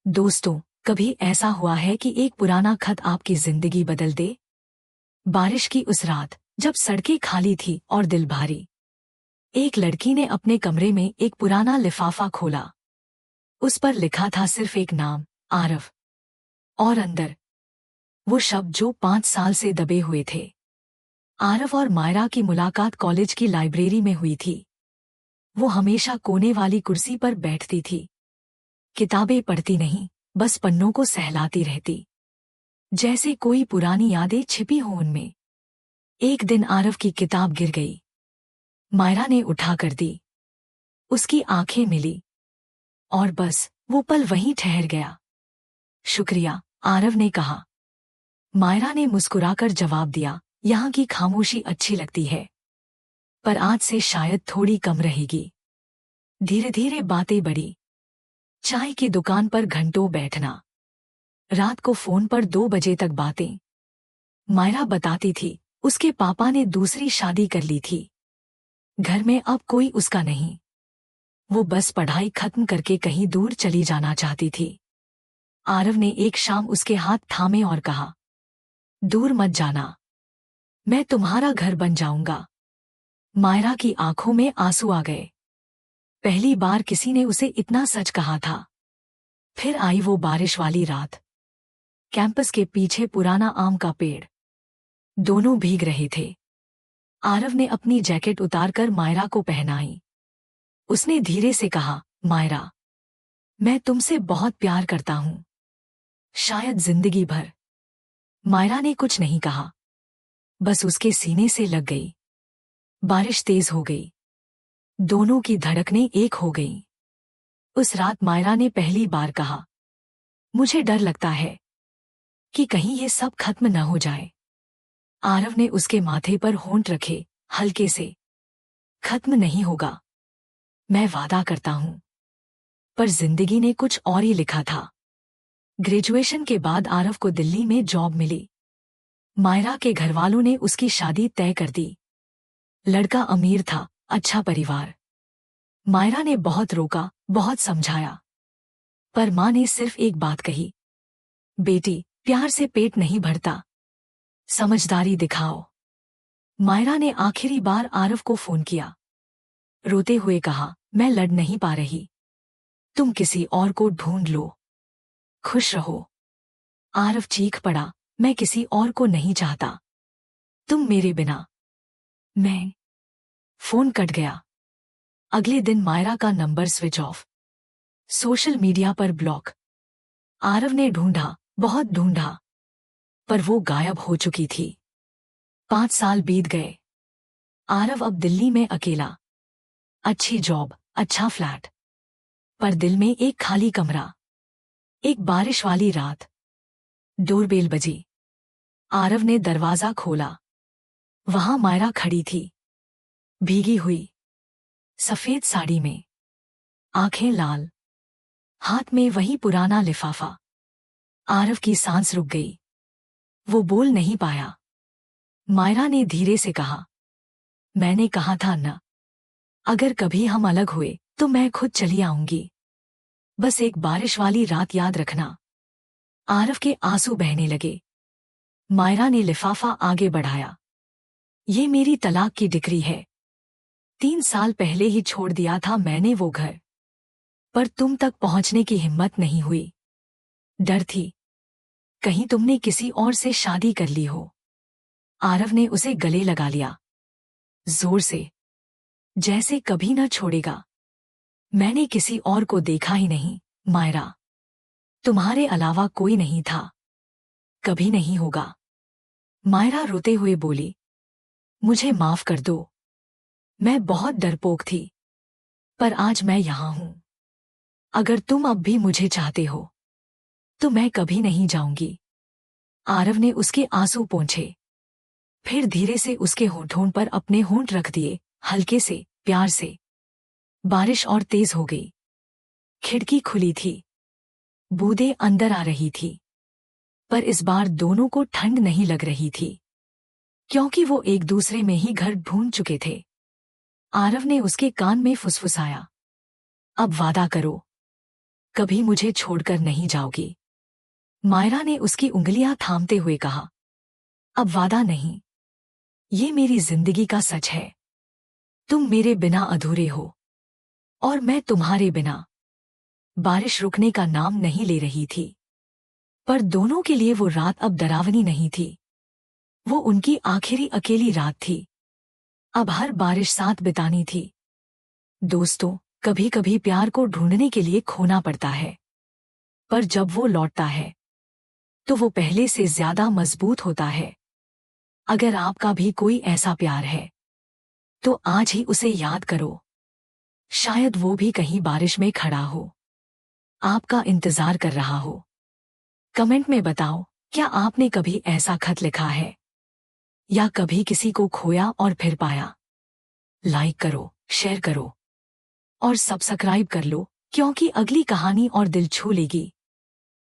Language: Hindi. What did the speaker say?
दोस्तों, कभी ऐसा हुआ है कि एक पुराना खत आपकी जिंदगी बदल दे? बारिश की उस रात, जब सड़कें खाली थी और दिल भारी, एक लड़की ने अपने कमरे में एक पुराना लिफाफा खोला। उस पर लिखा था सिर्फ एक नाम, आरव। और अंदर वो शब्द जो 5 साल से दबे हुए थे। आरव और मायरा की मुलाकात कॉलेज की लाइब्रेरी में हुई थी। वो हमेशा कोने वाली कुर्सी पर बैठती थी। किताबें पढ़ती नहीं, बस पन्नों को सहलाती रहती, जैसे कोई पुरानी यादें छिपी हो उनमें। एक दिन आरव की किताब गिर गई। मायरा ने उठा कर दी। उसकी आंखें मिली और बस वो पल वहीं ठहर गया। शुक्रिया, आरव ने कहा। मायरा ने मुस्कुराकर जवाब दिया, यहाँ की खामोशी अच्छी लगती है, पर आज से शायद थोड़ी कम रहेगी। धीरे धीरे बातें बढ़ी। चाय की दुकान पर घंटों बैठना, रात को फोन पर 2 बजे तक बातें। मायरा बताती थी, उसके पापा ने दूसरी शादी कर ली थी। घर में अब कोई उसका नहीं। वो बस पढ़ाई खत्म करके कहीं दूर चली जाना चाहती थी। आरव ने एक शाम उसके हाथ थामे और कहा, दूर मत जाना, मैं तुम्हारा घर बन जाऊंगा। मायरा की आंखों में आंसू आ गए। पहली बार किसी ने उसे इतना सच कहा था। फिर आई वो बारिश वाली रात। कैंपस के पीछे पुराना आम का पेड़। दोनों भीग रहे थे। आरव ने अपनी जैकेट उतारकर मायरा को पहनाई। उसने धीरे से कहा, मायरा, मैं तुमसे बहुत प्यार करता हूं, शायद जिंदगी भर। मायरा ने कुछ नहीं कहा, बस उसके सीने से लग गई। बारिश तेज हो गई। दोनों की धड़कनें एक हो गईं। उस रात मायरा ने पहली बार कहा, मुझे डर लगता है कि कहीं ये सब खत्म न हो जाए। आरव ने उसके माथे पर होंठ रखे, हल्के से। खत्म नहीं होगा, मैं वादा करता हूं। पर जिंदगी ने कुछ और ही लिखा था। ग्रेजुएशन के बाद आरव को दिल्ली में जॉब मिली। मायरा के घरवालों ने उसकी शादी तय कर दी। लड़का अमीर था, अच्छा परिवार। मायरा ने बहुत रोका, बहुत समझाया, पर मां ने सिर्फ एक बात कही, बेटी, प्यार से पेट नहीं भरता, समझदारी दिखाओ। मायरा ने आखिरी बार आरव को फोन किया। रोते हुए कहा, मैं लड़ नहीं पा रही, तुम किसी और को ढूंढ लो, खुश रहो। आरव चीख पड़ा, मैं किसी और को नहीं चाहता, तुम मेरे बिना। मैं। फोन कट गया। अगले दिन मायरा का number switch off, social media पर ब्लॉक। आरव ने ढूंढा, बहुत ढूंढा, पर वो गायब हो चुकी थी। 5 साल बीत गए। आरव अब दिल्ली में अकेला। अच्छी जॉब, अच्छा फ्लैट, पर दिल में एक खाली कमरा। एक बारिश वाली रात, डोरबेल बजी। आरव ने दरवाजा खोला। वहां मायरा खड़ी थी, भीगी हुई, सफेद साड़ी में, आंखें लाल, हाथ में वही पुराना लिफाफा। आरव की सांस रुक गई। वो बोल नहीं पाया। मायरा ने धीरे से कहा, मैंने कहा था न, अगर कभी हम अलग हुए तो मैं खुद चली आऊंगी। बस एक बारिश वाली रात याद रखना। आरव के आंसू बहने लगे। मायरा ने लिफाफा आगे बढ़ाया। ये मेरी तलाक की डिक्री है। 3 साल पहले ही छोड़ दिया था मैंने वो घर, पर तुम तक पहुंचने की हिम्मत नहीं हुई। डर थी, कहीं तुमने किसी और से शादी कर ली हो। आरव ने उसे गले लगा लिया, जोर से, जैसे कभी न छोड़ेगा। मैंने किसी और को देखा ही नहीं, मायरा। तुम्हारे अलावा कोई नहीं था, कभी नहीं होगा। मायरा रोते हुए बोली, मुझे माफ कर दो, मैं बहुत डरपोक थी, पर आज मैं यहां हूं। अगर तुम अब भी मुझे चाहते हो तो मैं कभी नहीं जाऊंगी। आरव ने उसके आंसू पोंछे, फिर धीरे से उसके होठों पर अपने होंठ रख दिए, हल्के से, प्यार से। बारिश और तेज हो गई। खिड़की खुली थी, बूंदें अंदर आ रही थी, पर इस बार दोनों को ठंड नहीं लग रही थी, क्योंकि वो एक दूसरे में ही घर ढूंढ चुके थे। आरव ने उसके कान में फुसफुसाया, अब वादा करो, कभी मुझे छोड़कर नहीं जाओगी। मायरा ने उसकी उंगलियां थामते हुए कहा, अब वादा नहीं, ये मेरी जिंदगी का सच है। तुम मेरे बिना अधूरे हो और मैं तुम्हारे बिना। बारिश रुकने का नाम नहीं ले रही थी, पर दोनों के लिए वो रात अब डरावनी नहीं थी। वो उनकी आखिरी अकेली रात थी। अब हर बारिश साथ बितानी थी। दोस्तों, कभी कभी प्यार को ढूंढने के लिए खोना पड़ता है, पर जब वो लौटता है तो वो पहले से ज्यादा मजबूत होता है। अगर आपका भी कोई ऐसा प्यार है तो आज ही उसे याद करो। शायद वो भी कहीं बारिश में खड़ा हो, आपका इंतजार कर रहा हो। कमेंट में बताओ, क्या आपने कभी ऐसा खत लिखा है या कभी किसी को खोया और फिर पाया? लाइक करो, शेयर करो और सब्सक्राइब कर लो, क्योंकि अगली कहानी और दिल छू लेगी।